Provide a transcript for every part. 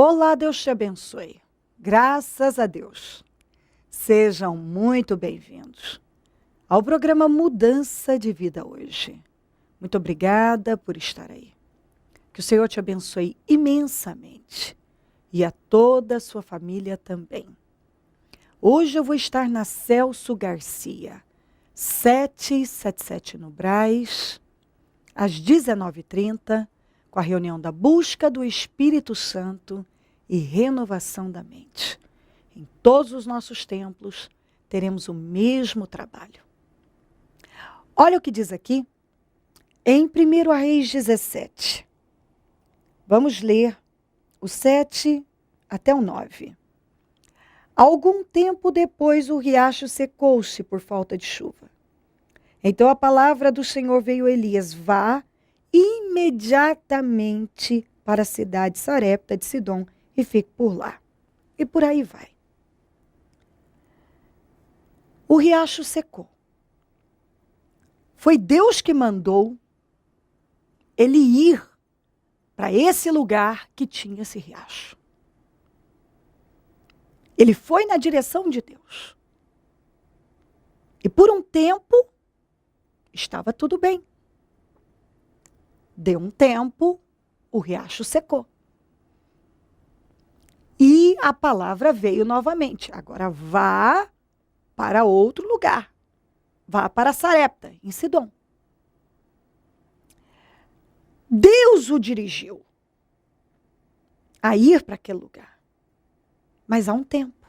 Olá, Deus te abençoe. Graças a Deus. Sejam muito bem-vindos ao programa Mudança de Vida hoje. Muito obrigada por estar aí. Que o Senhor te abençoe imensamente e a toda a sua família também. Hoje eu vou estar na Celso Garcia, 777 no Brás, às 19h30, com a reunião da busca do Espírito Santo e renovação da mente. Em todos os nossos templos teremos o mesmo trabalho. Olha o que diz aqui, em 1 Reis 17. Vamos ler o 7 até o 9. Algum tempo depois o riacho secou-se por falta de chuva. Então a palavra do Senhor veio a Elias: vá imediatamente para a cidade Sarepta de Sidom e fique por lá. E por aí vai. O riacho secou. Foi Deus que mandou ele ir para esse lugar que tinha esse riacho. Ele foi na direção de Deus. E por um tempo estava tudo bem. Deu um tempo, o riacho secou. E a palavra veio novamente. Agora vá para outro lugar. Vá para Sarepta, em Sidom. Deus o dirigiu a ir para aquele lugar. Mas há um tempo.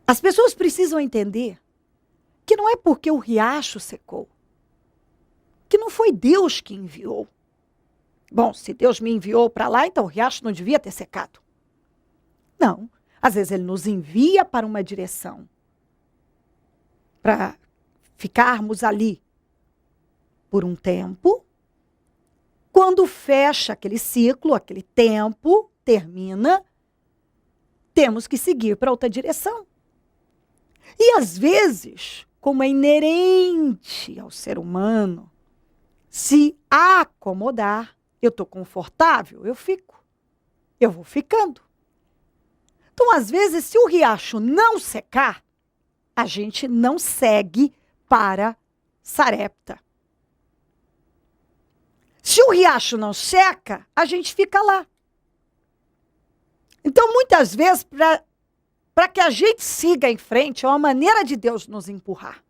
As pessoas precisam entender que não é porque o riacho secou, que não foi Deus que enviou. Bom, se Deus me enviou para lá, então o riacho não devia ter secado. Não. Às vezes ele nos envia para uma direção, para ficarmos ali por um tempo. Quando fecha aquele ciclo, aquele tempo termina, temos que seguir para outra direção. E às vezes, como é inerente ao ser humano, se acomodar, eu estou confortável, eu fico. Eu vou ficando. Então, às vezes, se o riacho não secar, a gente não segue para Sarepta. Se o riacho não seca, a gente fica lá. Então, muitas vezes, para que a gente siga em frente, é uma maneira de Deus nos empurrar.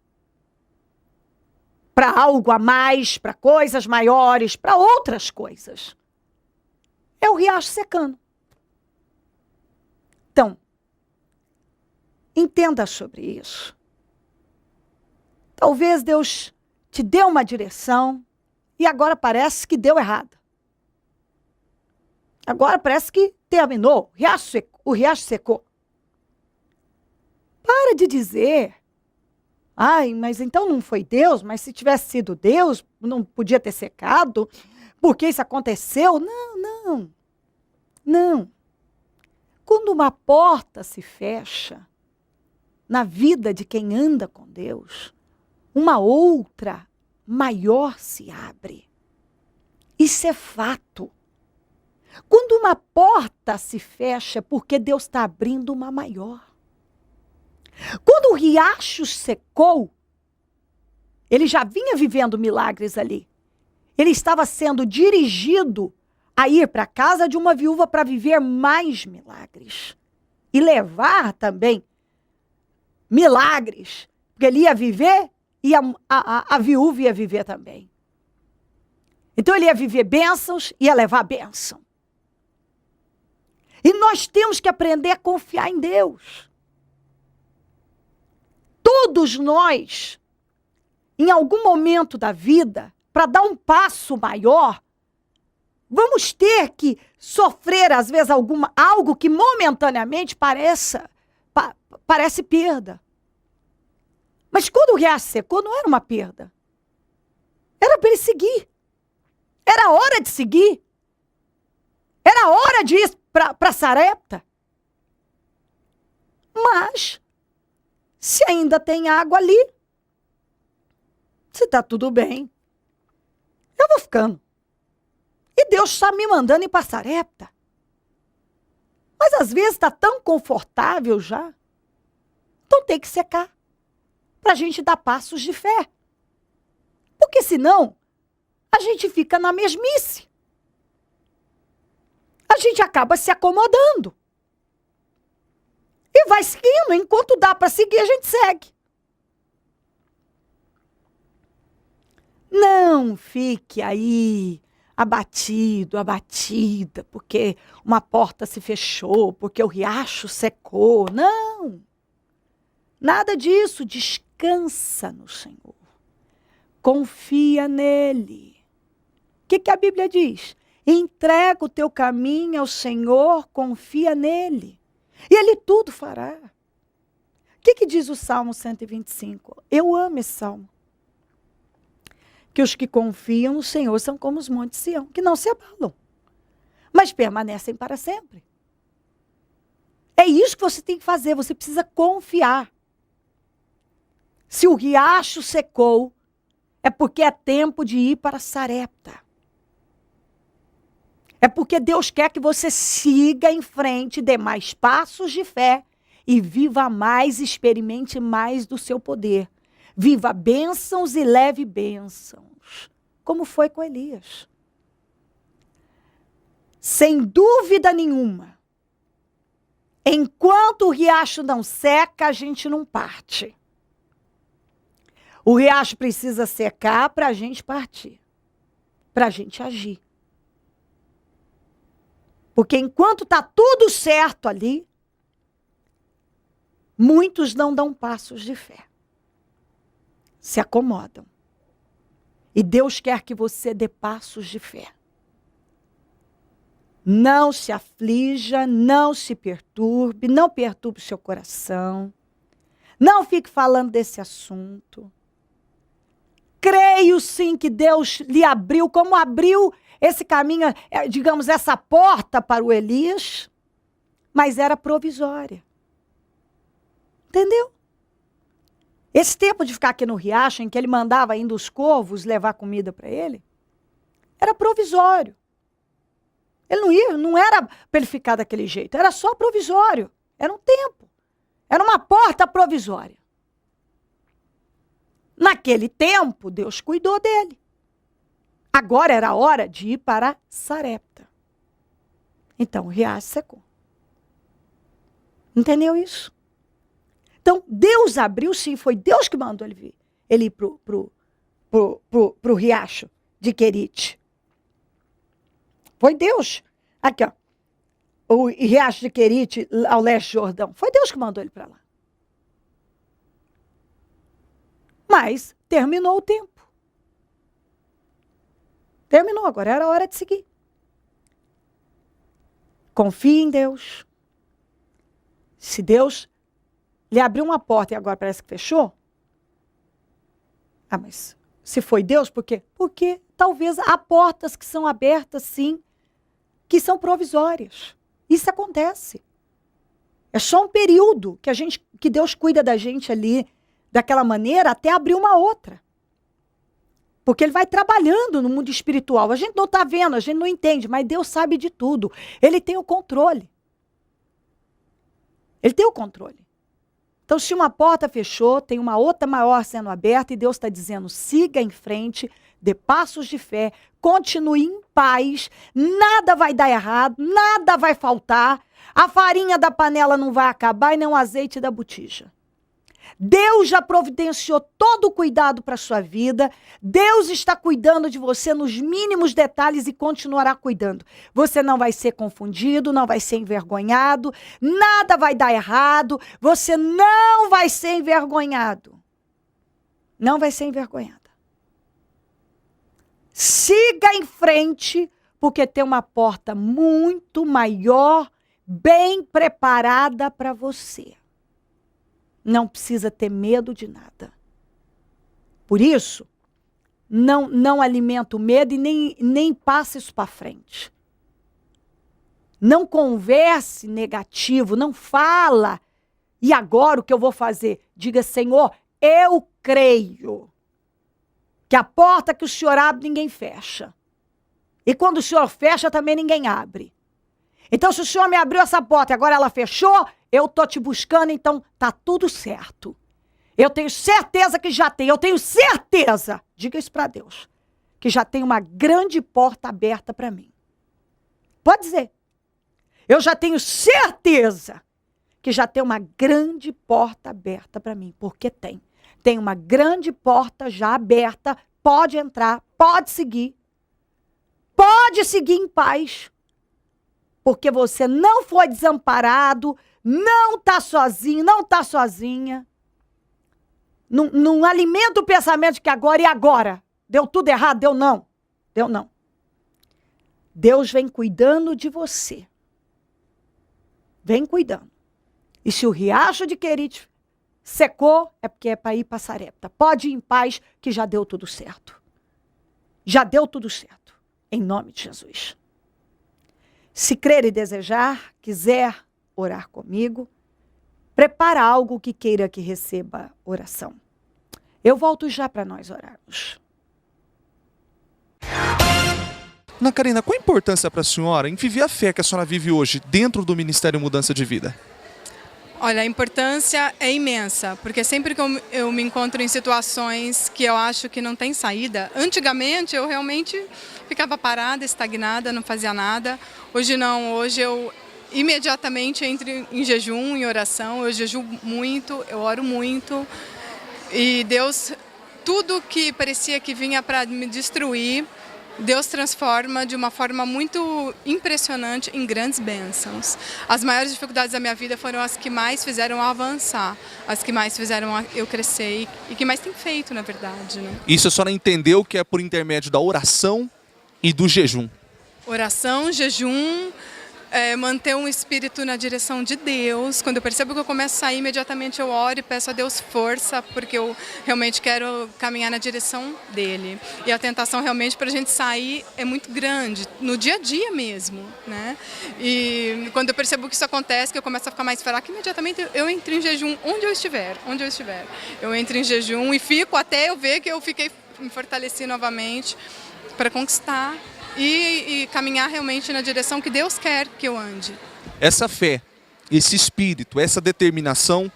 Para algo a mais, para coisas maiores, para outras coisas. É o riacho secando. Então, entenda sobre isso. Talvez Deus te dê uma direção e agora parece que deu errado. Agora parece que terminou, o riacho secou. Para de dizer, ai, mas então não foi Deus, mas se tivesse sido Deus, não podia ter secado, porque isso aconteceu. Não. Quando uma porta se fecha na vida de quem anda com Deus, uma outra maior se abre. Isso é fato. Quando uma porta se fecha, é porque Deus está abrindo uma maior. Quando o riacho secou, ele já vinha vivendo milagres ali. Ele estava sendo dirigido a ir para a casa de uma viúva para viver mais milagres. E levar também milagres. Porque ele ia viver e a viúva ia viver também. Então ele ia viver bênçãos e ia levar bênção. E nós temos que aprender a confiar em Deus. Todos nós, em algum momento da vida, para dar um passo maior, vamos ter que sofrer, às vezes, algo que momentaneamente parece perda. Mas quando o riacho secou, não era uma perda. Era para ele seguir. Era hora de seguir. Era hora de ir para Sarepta. Mas, se ainda tem água ali, se está tudo bem, eu vou ficando. E Deus está me mandando ir para Sarepta. Mas às vezes está tão confortável já. Então tem que secar. Para a gente dar passos de fé. Porque senão, a gente fica na mesmice. A gente acaba se acomodando. E vai seguindo. Enquanto dá para seguir, a gente segue. Não fique aí abatido, abatida, porque uma porta se fechou, porque o riacho secou. Não. Nada disso. Descansa no Senhor. Confia nele. O que a Bíblia diz? Entrega o teu caminho ao Senhor, confia nele. E ele tudo fará. O que diz o Salmo 125? Eu amo esse salmo. Que os que confiam no Senhor são como os montes de Sião, que não se abalam, mas permanecem para sempre. É isso que você tem que fazer, você precisa confiar. Se o riacho secou, é porque é tempo de ir para Sarepta. É porque Deus quer que você siga em frente, dê mais passos de fé e viva mais, experimente mais do seu poder. Viva bênçãos e leve bênçãos, como foi com Elias. Sem dúvida nenhuma, enquanto o riacho não seca, a gente não parte. O riacho precisa secar para a gente partir, para a gente agir. Porque enquanto está tudo certo ali, muitos não dão passos de fé. Se acomodam. E Deus quer que você dê passos de fé. Não se aflija, não se perturbe, não perturbe o seu coração. Não fique falando desse assunto. Creio sim que Deus lhe abriu, como abriu esse caminho, digamos, essa porta para o Elias, mas era provisória. Entendeu? Esse tempo de ficar aqui no riacho, em que ele mandava ainda os corvos levar comida para ele, era provisório. Ele não era para ele ficar daquele jeito, era só provisório. Era um tempo. Era uma porta provisória. Naquele tempo, Deus cuidou dele. Agora era a hora de ir para Sarepta. Então o riacho secou. Entendeu isso? Então, Deus abriu, sim, foi Deus que mandou ele vir. Ele ir pro riacho de Querite. Foi Deus. Aqui, ó. O riacho de Querite, ao leste de Jordão. Foi Deus que mandou ele para lá. Mas terminou o tempo. Terminou, agora era a hora de seguir. Confie em Deus. Se Deus lhe abriu uma porta e agora parece que fechou. Ah, mas se foi Deus, por quê? Porque talvez há portas que são abertas, sim, que são provisórias. Isso acontece. É só um período que Deus cuida da gente ali daquela maneira até abrir uma outra. Porque ele vai trabalhando no mundo espiritual. A gente não está vendo, a gente não entende, mas Deus sabe de tudo. Ele tem o controle. Ele tem o controle. Então, se uma porta fechou, tem uma outra maior sendo aberta e Deus está dizendo, siga em frente, dê passos de fé, continue em paz, nada vai dar errado, nada vai faltar, a farinha da panela não vai acabar e nem o azeite da botija. Deus já providenciou todo o cuidado para a sua vida. Deus está cuidando de você nos mínimos detalhes e continuará cuidando. Você não vai ser confundido, não vai ser envergonhado, nada vai dar errado, você não vai ser envergonhado. Não vai ser envergonhada. Siga em frente, porque tem uma porta muito maior, bem preparada para você. Não precisa ter medo de nada. Por isso, não alimenta o medo e nem passa isso para frente. Não converse negativo, não fala. E agora o que eu vou fazer? Diga, Senhor, eu creio que a porta que o Senhor abre, ninguém fecha. E quando o Senhor fecha, também ninguém abre. Então, se o senhor me abriu essa porta e agora ela fechou, eu tô te buscando, então tá tudo certo. Eu tenho certeza que já tem, eu tenho certeza, diga isso para Deus, que já tem uma grande porta aberta para mim. Pode dizer. Eu já tenho certeza que já tem uma grande porta aberta para mim, porque tem. Tem uma grande porta já aberta, pode entrar, pode seguir em paz, porque você não foi desamparado, não está sozinho, não está sozinha. Não alimenta o pensamento de que agora e agora. Deu tudo errado, deu não. Deu não. Deus vem cuidando de você. Vem cuidando. E se o riacho de Querite secou, é porque é para ir para Sarepta. Pode ir em paz, que já deu tudo certo. Já deu tudo certo. Em nome de Jesus. Se crer e desejar, quiser orar comigo, prepara algo que queira que receba oração. Eu volto já para nós orarmos. Ana Karina, qual a importância para a senhora em viver a fé que a senhora vive hoje dentro do Ministério Mudança de Vida? Olha, a importância é imensa, porque sempre que eu me encontro em situações que eu acho que não tem saída, antigamente eu realmente ficava parada, estagnada, não fazia nada. Hoje não, hoje eu imediatamente entro em jejum, em oração, eu jejuo muito, eu oro muito. E Deus, tudo que parecia que vinha para me destruir, Deus transforma de uma forma muito impressionante em grandes bênçãos. As maiores dificuldades da minha vida foram as que mais fizeram avançar, as que mais fizeram eu crescer e que mais tem feito, na verdade. Né? Isso a senhora entendeu que é por intermédio da oração e do jejum? Oração, jejum, manter um espírito na direção de Deus. Quando eu percebo que eu começo a sair, imediatamente eu oro e peço a Deus força, porque eu realmente quero caminhar na direção dele. E a tentação realmente para a gente sair é muito grande, no dia a dia mesmo, né? E quando eu percebo que isso acontece, que eu começo a ficar mais fraca, imediatamente eu entro em jejum, onde eu estiver. Eu entro em jejum e fico até eu ver que eu me fortaleci novamente para conquistar e caminhar realmente na direção que Deus quer que eu ande. Essa fé, esse espírito, essa determinação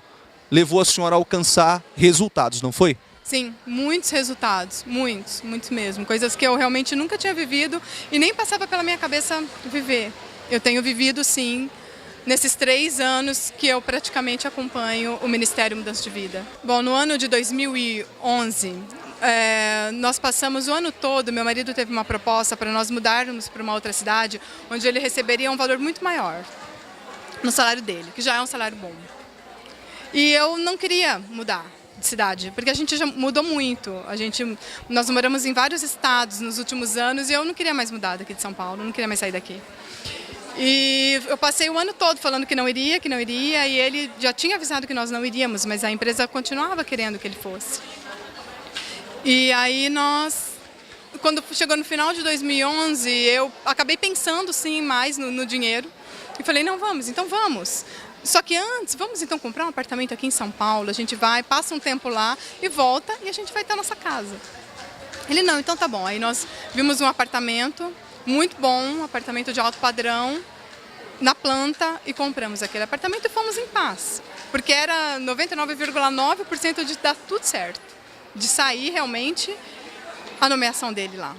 levou a senhora a alcançar resultados, não foi? Sim, muitos resultados, muitos mesmo. Coisas que eu realmente nunca tinha vivido e nem passava pela minha cabeça viver. Eu tenho vivido sim, nesses 3 anos que eu praticamente acompanho o Ministério Mudança de Vida. Bom, no ano de 2011... nós passamos o ano todo, meu marido teve uma proposta para nós mudarmos para uma outra cidade, onde ele receberia um valor muito maior no salário dele, que já é um salário bom. E eu não queria mudar de cidade, porque a gente já mudou muito. Nós moramos em vários estados nos últimos anos e eu não queria mais mudar daqui de São Paulo, não queria mais sair daqui. E eu passei o ano todo falando que não iria, e ele já tinha avisado que nós não iríamos, mas a empresa continuava querendo que ele fosse. E aí quando chegou no final de 2011, eu acabei pensando sim mais no dinheiro e falei, não, vamos, então vamos. Só que antes, vamos então comprar um apartamento aqui em São Paulo, a gente vai, passa um tempo lá e volta e a gente vai ter a nossa casa. Ele, não, então tá bom. Aí nós vimos um apartamento muito bom, um apartamento de alto padrão, na planta e compramos aquele apartamento e fomos em paz. Porque era 99,9% de dar tudo certo. De sair realmente a nomeação dele lá.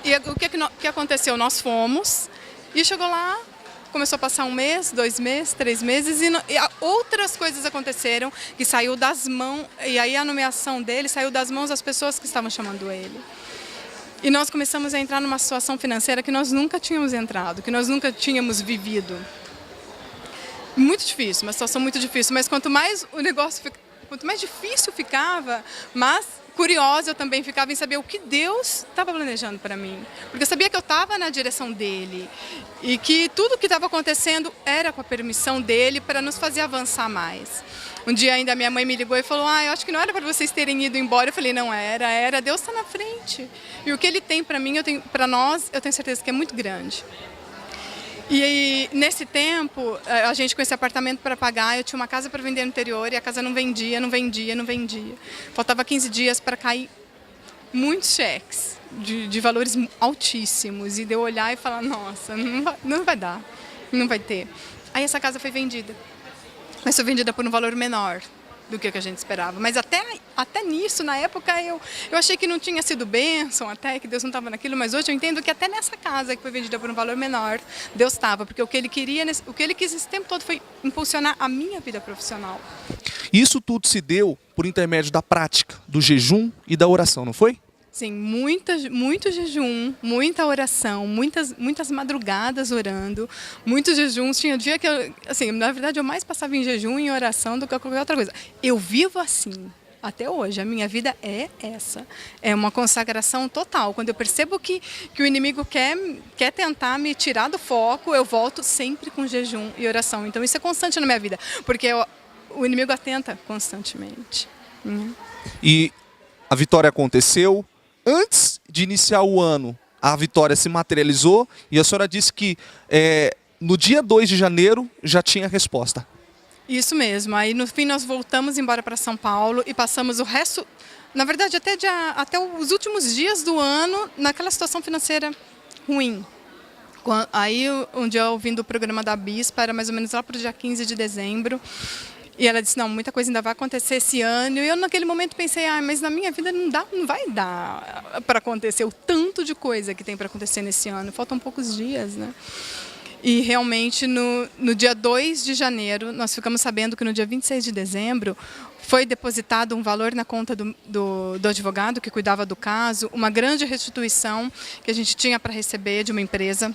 E o que aconteceu? Nós fomos e chegou lá, começou a passar 1 mês, 2 meses, 3 meses e outras coisas aconteceram que saiu das mãos, e aí a nomeação dele saiu das mãos das pessoas que estavam chamando ele. E nós começamos a entrar numa situação financeira que nós nunca tínhamos entrado, que nós nunca tínhamos vivido. Muito difícil, uma situação muito difícil, mas quanto mais difícil ficava, mais curiosa eu também ficava em saber o que Deus estava planejando para mim. Porque eu sabia que eu estava na direção dele e que tudo o que estava acontecendo era com a permissão dele para nos fazer avançar mais. Um dia ainda minha mãe me ligou e falou, eu acho que não era para vocês terem ido embora. Eu falei, não era, Deus está na frente. E o que ele tem para mim, para nós, eu tenho certeza que é muito grande. E nesse tempo, a gente com esse apartamento para pagar, eu tinha uma casa para vender no interior e a casa não vendia. Faltava 15 dias para cair muitos cheques de valores altíssimos e de eu olhar e falar, nossa, não vai dar. não vai ter. Aí essa casa foi vendida. Mas foi vendida por um valor menor do que a gente esperava. Mas até nisso, na época, eu achei que não tinha sido bênção, até que Deus não estava naquilo, mas hoje eu entendo que até nessa casa que foi vendida por um valor menor, Deus estava, porque o que Ele queria, o que Ele quis esse tempo todo foi impulsionar a minha vida profissional. Isso tudo se deu por intermédio da prática, do jejum e da oração, não foi? Sim, muito jejum, muita oração, muitas madrugadas orando, muitos jejuns. Tinha dia que na verdade, eu mais passava em jejum e em oração do que qualquer outra coisa. Eu vivo assim, até hoje. A minha vida é essa. É uma consagração total. Quando eu percebo que o inimigo quer tentar me tirar do foco, eu volto sempre com jejum e oração. Então, isso é constante na minha vida, porque o inimigo atenta constantemente. E a vitória aconteceu. Antes de iniciar o ano, a vitória se materializou e a senhora disse que no dia 2 de janeiro já tinha a resposta. Isso mesmo. Aí, no fim, nós voltamos embora para São Paulo e passamos o resto, na verdade, até os últimos dias do ano, naquela situação financeira ruim. Aí, um dia, ouvindo o programa da Bispa, era mais ou menos lá para o dia 15 de dezembro, e ela disse, não, muita coisa ainda vai acontecer esse ano. E eu, naquele momento, pensei, mas na minha vida não vai dar para acontecer o tanto de coisa que tem para acontecer nesse ano. Faltam poucos dias, né? E, realmente, no dia 2 de janeiro, nós ficamos sabendo que no dia 26 de dezembro foi depositado um valor na conta do advogado que cuidava do caso, uma grande restituição que a gente tinha para receber de uma empresa.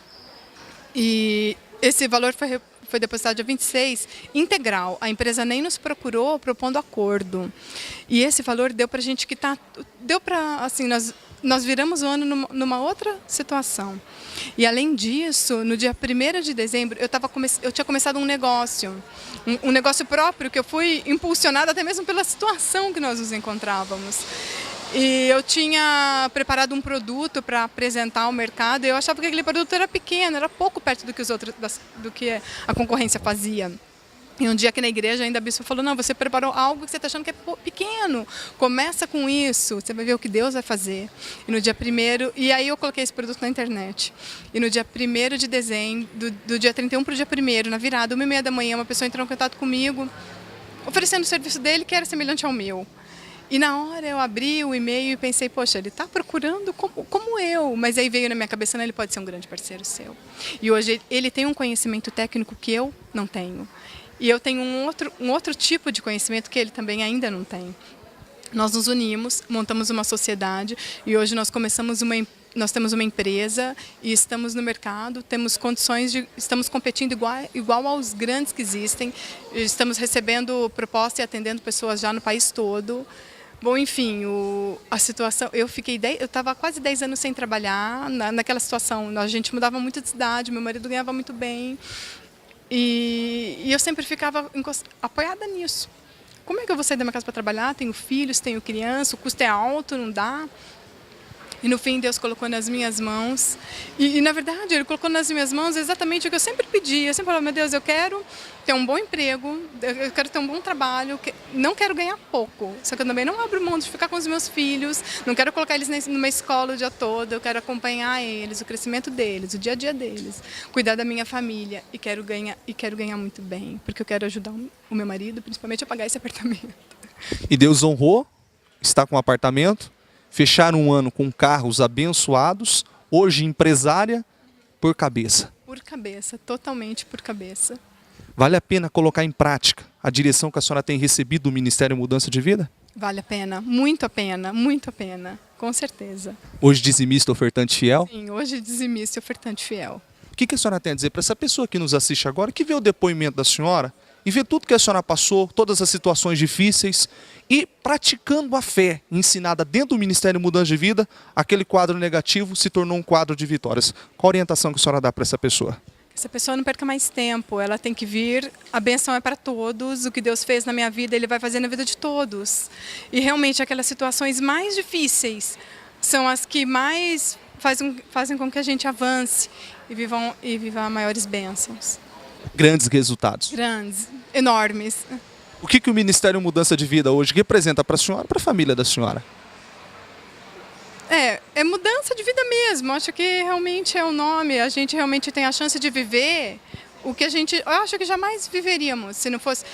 E esse valor foi depositado dia 26, integral. A empresa nem nos procurou propondo acordo. E esse valor deu para a gente quitar. Deu para, assim, nós viramos o ano numa outra situação. E, além disso, no dia 1º de dezembro, eu tinha começado um negócio próprio, que eu fui impulsionada até mesmo pela situação que nós nos encontrávamos. E eu tinha preparado um produto para apresentar ao mercado, e eu achava que aquele produto era pequeno, era pouco perto do que a concorrência fazia. E um dia aqui na igreja, ainda a bispa falou, não, você preparou algo que você está achando que é pequeno, começa com isso, você vai ver o que Deus vai fazer. E no dia 1º, e aí eu coloquei esse produto na internet, e no dia 1º de dezembro, do dia 31 para o dia 1º, na virada, 1h30 da manhã, uma pessoa entrou em contato comigo, oferecendo o serviço dele que era semelhante ao meu. E na hora eu abri o e-mail e pensei, poxa, ele está procurando como eu. Mas aí veio na minha cabeça, não, ele pode ser um grande parceiro seu. E hoje ele tem um conhecimento técnico que eu não tenho. E eu tenho um outro tipo de conhecimento que ele também ainda não tem. Nós nos unimos, montamos uma sociedade e hoje nós temos uma empresa e estamos no mercado, temos condições estamos competindo igual aos grandes que existem, estamos recebendo proposta e atendendo pessoas já no país todo. Bom, enfim, a situação, eu estava quase 10 anos sem trabalhar naquela situação, a gente mudava muito de cidade, meu marido ganhava muito bem e eu sempre ficava apoiada nisso. Como é que eu vou sair da minha casa para trabalhar? Tenho filhos, tenho criança, o custo é alto, não dá. E no fim Deus colocou nas minhas mãos. E na verdade Ele colocou nas minhas mãos exatamente o que eu sempre pedi. Eu sempre falava, meu Deus, eu quero ter um bom emprego, eu quero ter um bom trabalho, não quero ganhar pouco. Só que eu também não abro mão de ficar com os meus filhos, não quero colocar eles numa escola o dia todo, eu quero acompanhar eles, o crescimento deles, o dia a dia deles, cuidar da minha família e quero ganhar muito bem, porque eu quero ajudar o meu marido, principalmente a pagar esse apartamento. E Deus honrou, está com um apartamento, fecharam um ano com carros abençoados, hoje empresária por cabeça. Por cabeça, totalmente por cabeça. Vale a pena colocar em prática a direção que a senhora tem recebido do Ministério Mudança de Vida? Vale a pena, muito a pena, com certeza. Hoje dizimista, ofertante fiel? Sim, hoje dizimista e ofertante fiel. O que a senhora tem a dizer para essa pessoa que nos assiste agora, que vê o depoimento da senhora e vê tudo que a senhora passou, todas as situações difíceis e praticando a fé ensinada dentro do Ministério Mudança de Vida, aquele quadro negativo se tornou um quadro de vitórias. Qual a orientação que a senhora dá para essa pessoa? Essa pessoa não perca mais tempo, ela tem que vir, a bênção é para todos, o que Deus fez na minha vida, Ele vai fazer na vida de todos. E realmente aquelas situações mais difíceis são as que mais fazem com que a gente avance e viva maiores bênçãos. Grandes resultados. Grandes, enormes. O que o Ministério Mudança de Vida hoje representa para a senhora e para a família da senhora? É mudança de vida mesmo. Acho que realmente é o nome. A gente realmente tem a chance de viver o que eu acho que jamais viveríamos se não fosse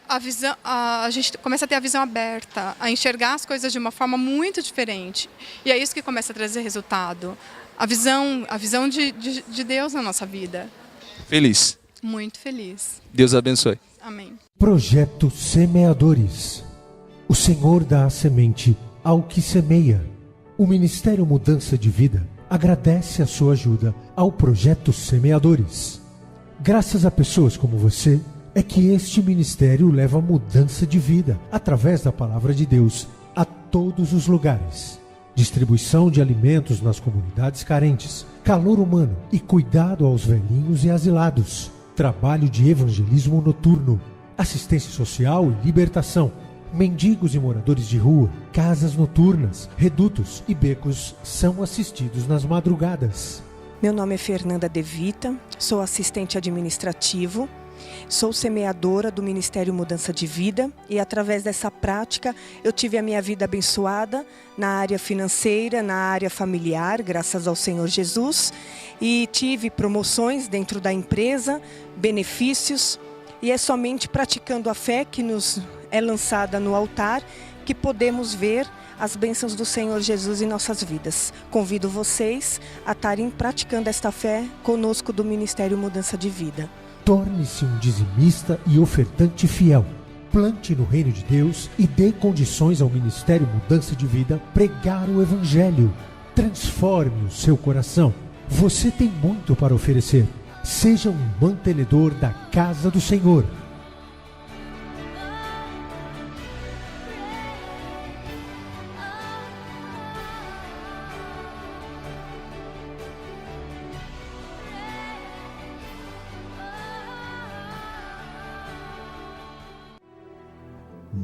a visão, a gente começa a ter a visão aberta, a enxergar as coisas de uma forma muito diferente. E é isso que começa a trazer resultado. A visão de Deus na nossa vida. Feliz. Muito feliz. Deus abençoe. Amém. Projeto Semeadores. O Senhor dá a semente ao que semeia. O Ministério Mudança de Vida agradece a sua ajuda ao Projeto Semeadores. Graças a pessoas como você, é que este ministério leva mudança de vida, através da Palavra de Deus, a todos os lugares. Distribuição de alimentos nas comunidades carentes, calor humano e cuidado aos velhinhos e asilados. Trabalho de evangelismo noturno, assistência social e libertação. Mendigos e moradores de rua, casas noturnas, redutos e becos são assistidos nas madrugadas. Meu nome é Fernanda De Vita, sou assistente administrativo, sou semeadora do Ministério Mudança de Vida e através dessa prática eu tive a minha vida abençoada na área financeira, na área familiar, graças ao Senhor Jesus, e tive promoções dentro da empresa, benefícios, e é somente praticando a fé que nos é lançada no altar que podemos ver as bênçãos do Senhor Jesus em nossas vidas. Convido vocês a estarem praticando esta fé conosco do Ministério Mudança de Vida. Torne-se um dizimista e ofertante fiel. Plante no reino de Deus e dê condições ao Ministério Mudança de Vida pregar o Evangelho. Transforme o seu coração. Você tem muito para oferecer. Seja um mantenedor da casa do Senhor.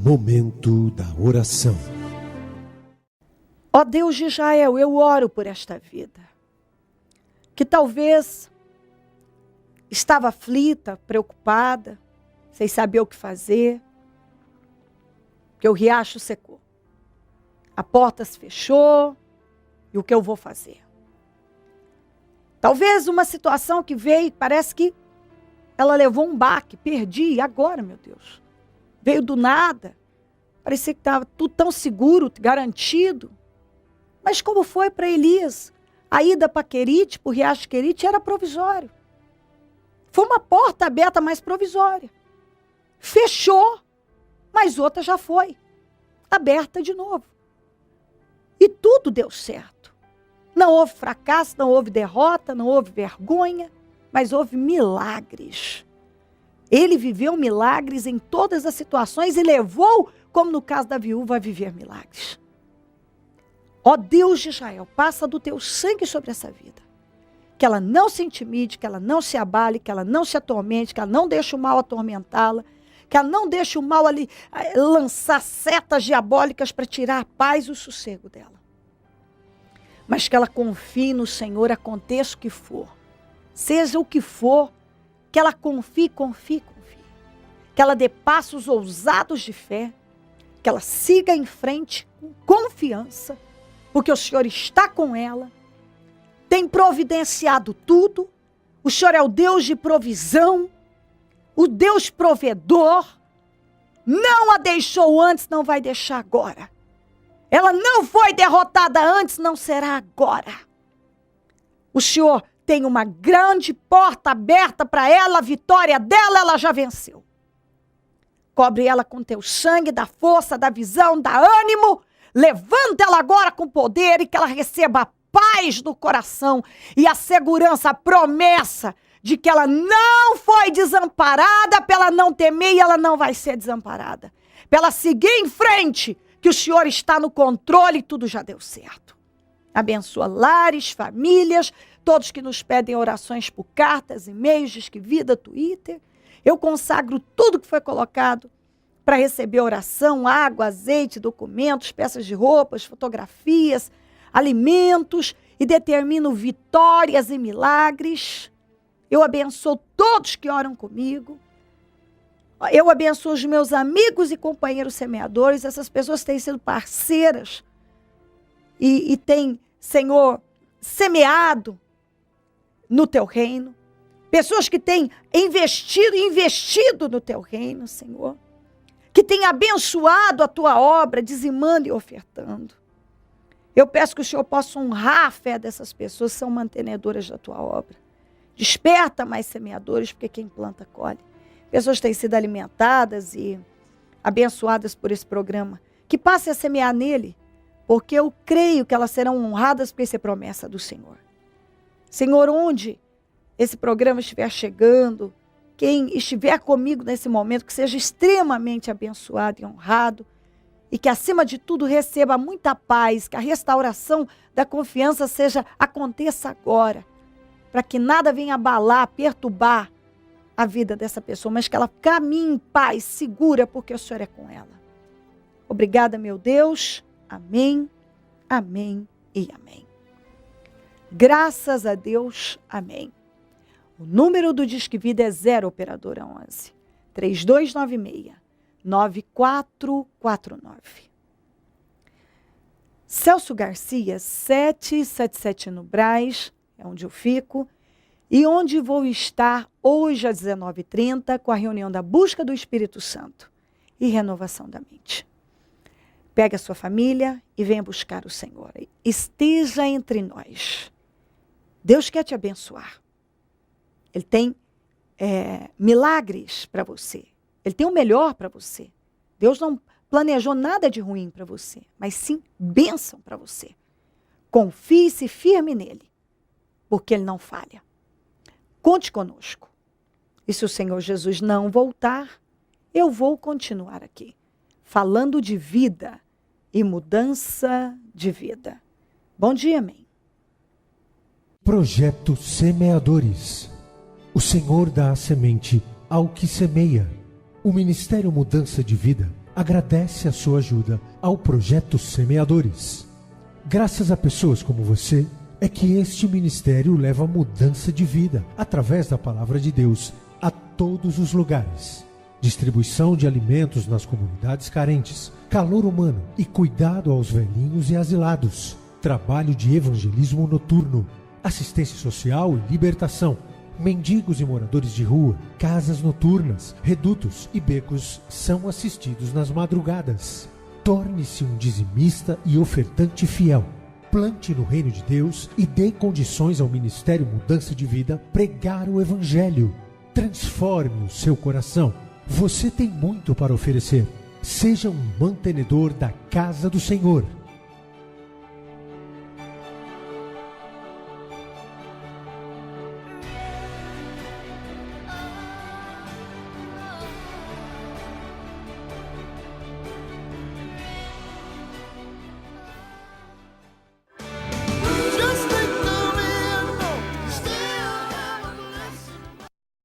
Momento da oração. Ó Deus de Israel, eu oro por esta vida, que talvez estava aflita, preocupada, sem saber o que fazer, que o riacho secou, a porta se fechou, e o que eu vou fazer? Talvez uma situação que veio, parece que ela levou um baque, perdi, e agora, meu Deus? Veio do nada, parecia que estava tudo tão seguro, garantido. Mas como foi para Elias? A ida para Querite, para o riacho de Querite, era provisório. Foi uma porta aberta, mas provisória. Fechou, mas outra já foi. Aberta de novo. E tudo deu certo. Não houve fracasso, não houve derrota, não houve vergonha, mas houve milagres. Ele viveu milagres em todas as situações e levou, como no caso da viúva, a viver milagres. Ó Deus de Israel, passa do teu sangue sobre essa vida. Que ela não se intimide, que ela não se abale, que ela não se atormente, que ela não deixe o mal atormentá-la, que ela não deixe o mal ali lançar setas diabólicas para tirar a paz e o sossego dela. Mas que ela confie no Senhor, aconteça o que for. Seja o que for, que ela confie. Que ela dê passos ousados de fé, que ela siga em frente com confiança, porque o Senhor está com ela, tem providenciado tudo, o Senhor é o Deus de provisão, o Deus provedor, não a deixou antes, não vai deixar agora. Ela não foi derrotada antes, não será agora. O Senhor tem uma grande porta aberta para ela, a vitória dela, ela já venceu. Cobre ela com teu sangue, dá força, dá visão, dá ânimo. Levanta ela agora com poder e que ela receba a paz no coração e a segurança, a promessa de que ela não foi desamparada, para ela não temer e ela não vai ser desamparada. Para ela seguir em frente, que o Senhor está no controle e tudo já deu certo. Abençoa lares, famílias, todos que nos pedem orações por cartas, e-mails, Disque Vida, Twitter. Eu consagro tudo que foi colocado para receber oração, água, azeite, documentos, peças de roupas, fotografias, alimentos e determino vitórias e milagres. Eu abençoo todos que oram comigo. Eu abençoo os meus amigos e companheiros semeadores. Essas pessoas têm sido parceiras e têm, Senhor, semeado no teu reino. Pessoas que têm investido no teu reino, Senhor. Que têm abençoado a tua obra, dizimando e ofertando. Eu peço que o Senhor possa honrar a fé dessas pessoas que são mantenedoras da tua obra. Desperta mais semeadores, porque quem planta, colhe. Pessoas têm sido alimentadas e abençoadas por esse programa. Que passe a semear nele, porque eu creio que elas serão honradas por essa promessa do Senhor. Senhor, onde esse programa estiver chegando, quem estiver comigo nesse momento, que seja extremamente abençoado e honrado, e que, acima de tudo, receba muita paz, que a restauração da confiança aconteça agora, para que nada venha abalar, perturbar a vida dessa pessoa, mas que ela caminhe em paz, segura, porque o Senhor é com ela. Obrigada, meu Deus. Amém, amém e amém. Graças a Deus, amém. O número do Disque Vida é 0 operadora 11 3296-9449. Celso Garcia, 777 no Brás, é onde eu fico, e onde vou estar hoje às 19h30 com a reunião da busca do Espírito Santo e renovação da mente. Pegue a sua família e venha buscar o Senhor. Esteja entre nós. Deus quer te abençoar. Ele tem milagres para você. Ele tem o melhor para você. Deus não planejou nada de ruim para você, mas sim bênção para você. Confie-se firme nele, porque ele não falha. Conte conosco. E se o Senhor Jesus não voltar, eu vou continuar aqui, falando de vida e mudança de vida. Bom dia, amém. Projeto Semeadores. O Senhor dá a semente ao que semeia. O Ministério Mudança de Vida agradece a sua ajuda ao Projeto Semeadores. Graças a pessoas como você, é que este ministério leva mudança de vida, através da Palavra de Deus, a todos os lugares. Distribuição de alimentos nas comunidades carentes, calor humano e cuidado aos velhinhos e asilados. Trabalho de evangelismo noturno, assistência social e libertação. Mendigos e moradores de rua, casas noturnas, redutos e becos são assistidos nas madrugadas. Torne-se um dizimista e ofertante fiel. Plante no reino de Deus e dê condições ao Ministério Mudança de Vida pregar o Evangelho. Transforme o seu coração. Você tem muito para oferecer. Seja um mantenedor da casa do Senhor.